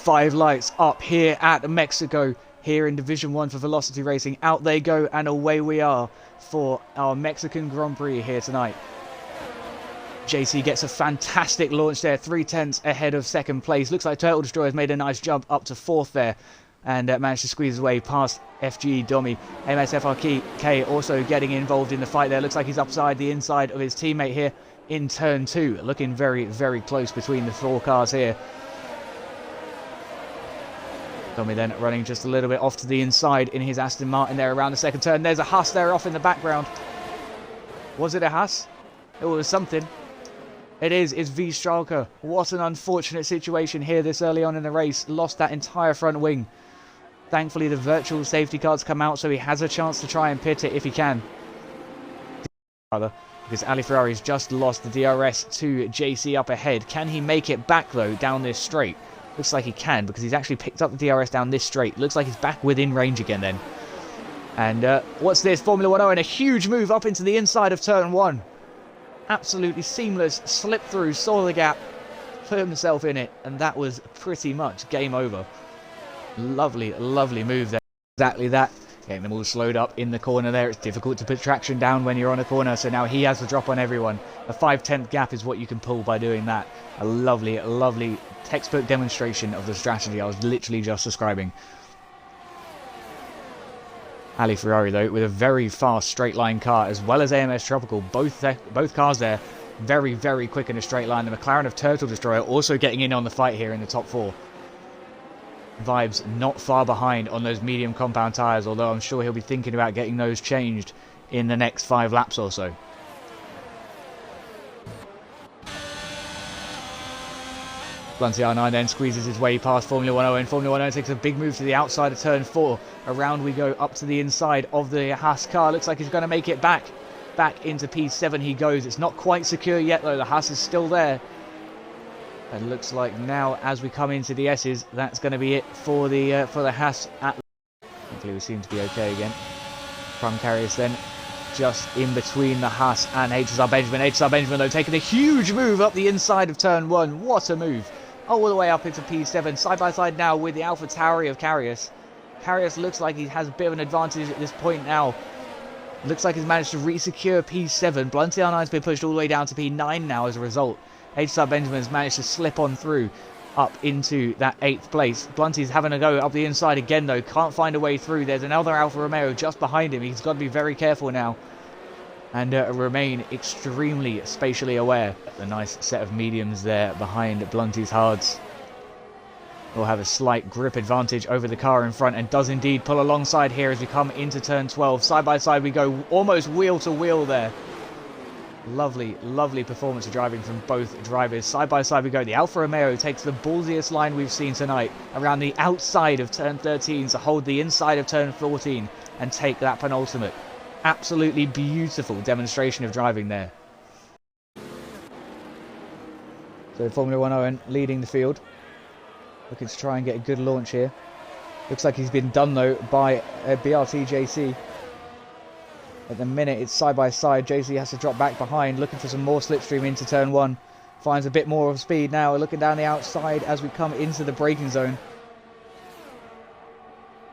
5 lights up here at Mexico, here in Division 1 for Velocity Racing. Out they go, and away we are for our Mexican Grand Prix here tonight. JC gets a fantastic launch there, 3/10 ahead of second place. Looks like Turtle Destroyer has made a nice jump up to 4th there, and managed to squeeze his way past FGE Domi. MSFRK also getting involved in the fight there. Looks like he's upside the inside of his teammate here in turn 2. Looking very, very close between the 4 cars here. Domi then running just a little bit off to the inside in his Aston Martin there around the second turn. There's a Haas there off in the background. Was it a Haas? It was something. It is. It's V Stralka. What an unfortunate situation here this early on in the race. Lost that entire front wing. Thankfully, the virtual safety cards come out, so he has a chance to try and pit it if he can. Because Ali Ferrari's just lost the DRS to JC up ahead. Can he make it back, though, down this straight? Looks like he can, because he's actually picked up the DRS down this straight. Looks like he's back within range again then. And what's this? Formula 1 and a huge move up into the inside of turn 1. Absolutely seamless. Slipped through, saw the gap, put himself in it, and that was pretty much game over. Lovely, lovely move there. Exactly that. Getting them all slowed up in the corner there. It's difficult to put traction down when you're on a corner, so now he has the drop on everyone. A 5/10 gap is what you can pull by doing that. A lovely, lovely textbook demonstration of the strategy I was literally just describing. Ali Ferrari, though, with a very fast straight line car, as well as AMS Tropical. Both cars there, very, very quick in a straight line. The McLaren of Turtle Destroyer also getting in on the fight here in the top 4. Vibes not far behind on those medium compound tyres, although I'm sure he'll be thinking about getting those changed in the next 5 laps or so. Blunty R9 then squeezes his way past Formula 1 and Formula 1 takes a big move to the outside of turn 4. Around we go up to the inside of the Haas car. Looks like he's going to make it back. Back into P7 he goes. It's not quite secure yet, though. The Haas is still there. It looks like now, as we come into the S's, that's going to be it for the Haas. Thankfully, we seem to be okay again. Prime Carriers then just in between the Haas and HSR Benjamin. HSR Benjamin, though, taking a huge move up the inside of turn 1. What a move. All the way up into P7. Side by side now with the Alpha Tauri of Karius. Karius looks like he has a bit of an advantage at this point now. Looks like he's managed to re-secure P7. Blunty R9's been pushed all the way down to P9 now as a result. HSR Benjamin has managed to slip on through up into that 8th place. Blunty's having a go up the inside again, though. Can't find a way through. There's another Alfa Romeo just behind him. He's got to be very careful now and remain extremely spatially aware. A nice set of mediums there behind Blunty's hards. Will have a slight grip advantage over the car in front and does indeed pull alongside here as we come into turn 12. Side by side we go, almost wheel to wheel there. Lovely, lovely performance of driving from both drivers. Side by side we go. The Alfa Romeo takes the ballsiest line we've seen tonight around the outside of turn 13 to hold the inside of turn 14 and take that penultimate. Absolutely beautiful demonstration of driving there. So Formula 1 Owen leading the field. Looking to try and get a good launch here. Looks like he's been done, though, by BRT JC. At the minute, it's side by side. JC has to drop back behind, looking for some more slipstream into turn 1. Finds a bit more of speed now, looking down the outside as we come into the braking zone.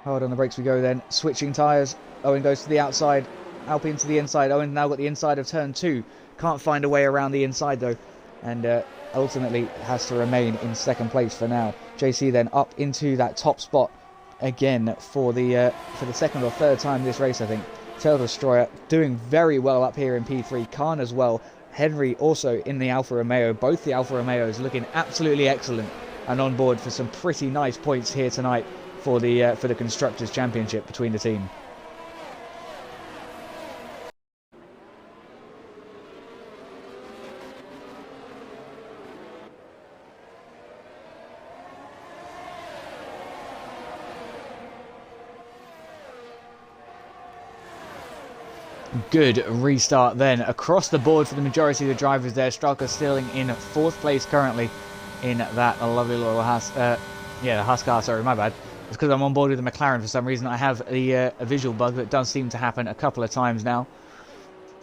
Hard on the brakes we go then. Switching tyres. Owen goes to the outside. Alpine to the inside. Owen now got the inside of turn 2. Can't find a way around the inside, though. And ultimately has to remain in second place for now. JC then up into that top spot again for the second or third time this race, I think. Turtle Destroyer doing very well up here in P3. Khan as well. Henry also in the Alfa Romeo. Both the Alfa Romeos looking absolutely excellent and on board for some pretty nice points here tonight for the Constructors' Championship between the team. Good restart then across the board for the majority of the drivers there. Straka still in 4th place currently in that lovely little Haas, the Haas car, sorry, my bad. It's because I'm on board with the McLaren for some reason. I have a visual bug that does seem to happen a couple of times now.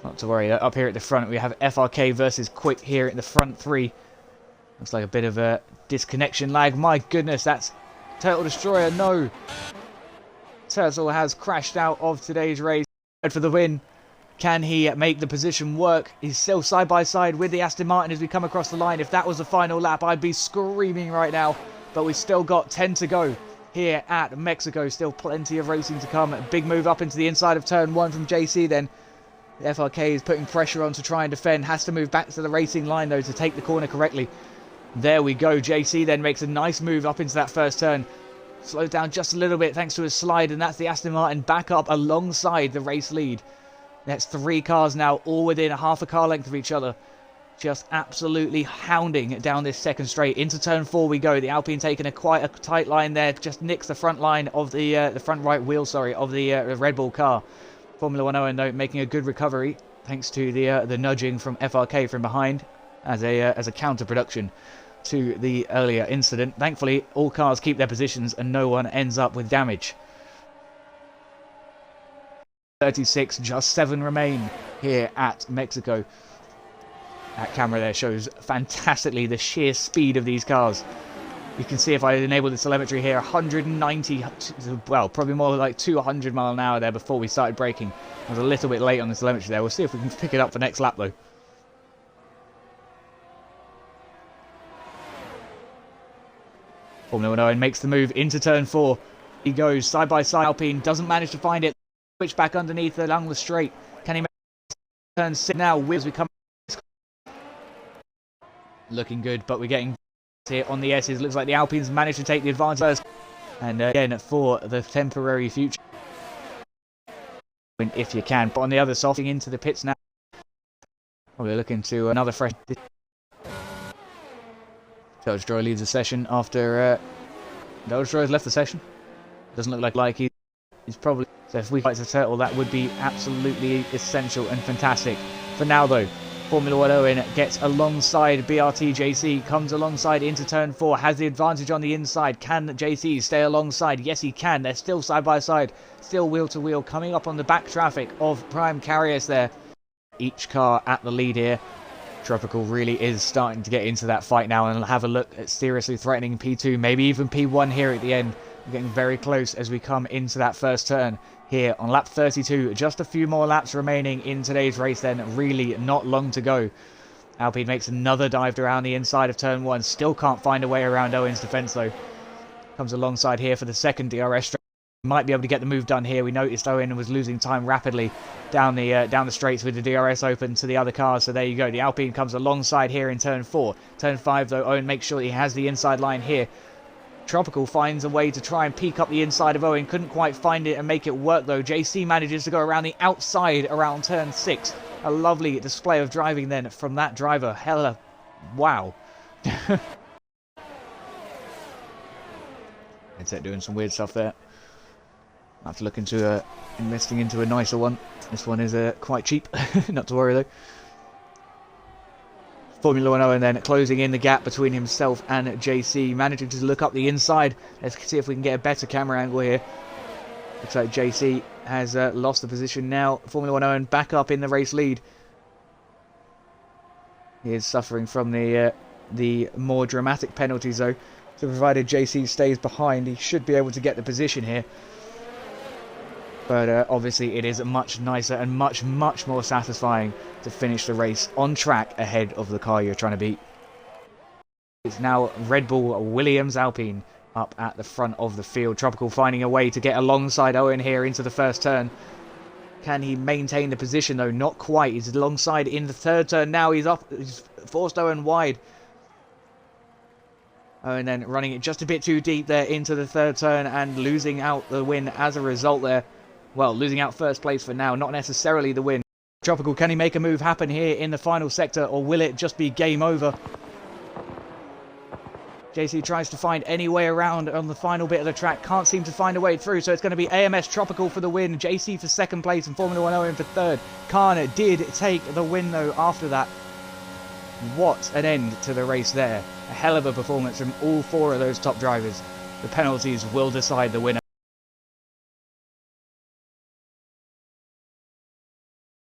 Not to worry. Up here at the front we have FRK versus Quick here at the front 3. Looks like a bit of a disconnection lag. My goodness, that's Turtle Destroyer. No. Turtle has crashed out of today's race. For the win. Can he make the position work? He's still side by side with the Aston Martin as we come across the line. If that was the final lap, I'd be screaming right now. But we've still got 10 to go here at Mexico. Still plenty of racing to come. Big move up into the inside of turn 1 from JC then. The FRK is putting pressure on to try and defend. Has to move back to the racing line though to take the corner correctly. There we go. JC then makes a nice move up into that first turn. Slows down just a little bit thanks to his slide, and that's the Aston Martin back up alongside the race lead. That's 3 cars now, all within a half a car length of each other. Just absolutely hounding down this second straight. Into turn 4 we go. The Alpine taking quite a tight line there. Just nicks the front line of the front right wheel, sorry, of the Red Bull car. Formula 1 Owen though making a good recovery thanks to the nudging from FRK from behind as a counter production to the earlier incident. Thankfully, all cars keep their positions and no one ends up with damage. 36, just 7 remain here at Mexico. That camera there shows fantastically the sheer speed of these cars. You can see if I enable the telemetry here, 190, well, probably more like 200 mile an hour there before we started braking. I was a little bit late on the telemetry there. We'll see if we can pick it up for next lap though. Formula 1 Owen makes the move into turn 4. He goes side by side. Alpine doesn't manage to find it. Switch back underneath along the straight. Can he make turn 6 now? As we come, looking good, but we're getting here on the S's. Looks like the Alpines managed to take the advantage first. And again for the temporary future, if you can. But on the other side, into the pits now. Probably looking to another fresh. Turtle Destroyer leaves the session after Turtle Destroyer's left the session. Doesn't look like he's probably. So if we fight the Turtle, that would be absolutely essential and fantastic. For now though, Formula 1 Owen gets alongside BRT JC, comes alongside into turn 4, has the advantage on the inside. Can JC stay alongside? Yes he can. They're still side by side, still wheel to wheel, coming up on the back traffic of Prime Carriers there. Each car at the lead here. Tropical really is starting to get into that fight now and have a look at seriously threatening P2, maybe even P1 here at the end. We're getting very close as we come into that first turn here on lap 32. Just a few more laps remaining in today's race then, really not long to go. Alpine makes another dive around the inside of turn 1, still can't find a way around Owen's defence though. Comes alongside here for the second DRS straight. Might be able to get the move done here. We noticed Owen was losing time rapidly down the straights with the DRS open to the other cars. So there you go. The Alpine comes alongside here in turn 4. Turn 5 though, Owen makes sure he has the inside line here. Tropical finds a way to try and peek up the inside of Owen. Couldn't quite find it and make it work though. JC manages to go around the outside around turn 6. A lovely display of driving then from that driver. Hella, wow. Headset doing some weird stuff there. I have to look into investing into a nicer one. This one is quite cheap. Not to worry though. Formula 1 Owen then closing in the gap between himself and JC, managing to look up the inside. Let's see if we can get a better camera angle here. Looks like JC has lost the position now. Formula 1 Owen back up in the race lead. He is suffering from the more dramatic penalties though. So provided JC stays behind, he should be able to get the position here. But obviously it is much nicer and much more satisfying to finish the race on track ahead of the car you're trying to beat. It's now Red Bull Williams Alpine up at the front of the field. Tropical finding a way to get alongside Owen here into the first turn. Can he maintain the position though? Not quite. He's alongside in the third turn now. He's forced Owen wide. Owen then running it just a bit too deep there into the third turn and losing out the win as a result there. Well, losing out first place for now, not necessarily the win. Tropical, can he make a move happen here in the final sector, or will it just be game over? JC tries to find any way around on the final bit of the track, can't seem to find a way through, so it's going to be AMS Tropical for the win, JC for second place, and Formula 1 Owen for third. Khan did take the win though after that. What an end to the race there. A hell of a performance from all 4 of those top drivers. The penalties will decide the winner.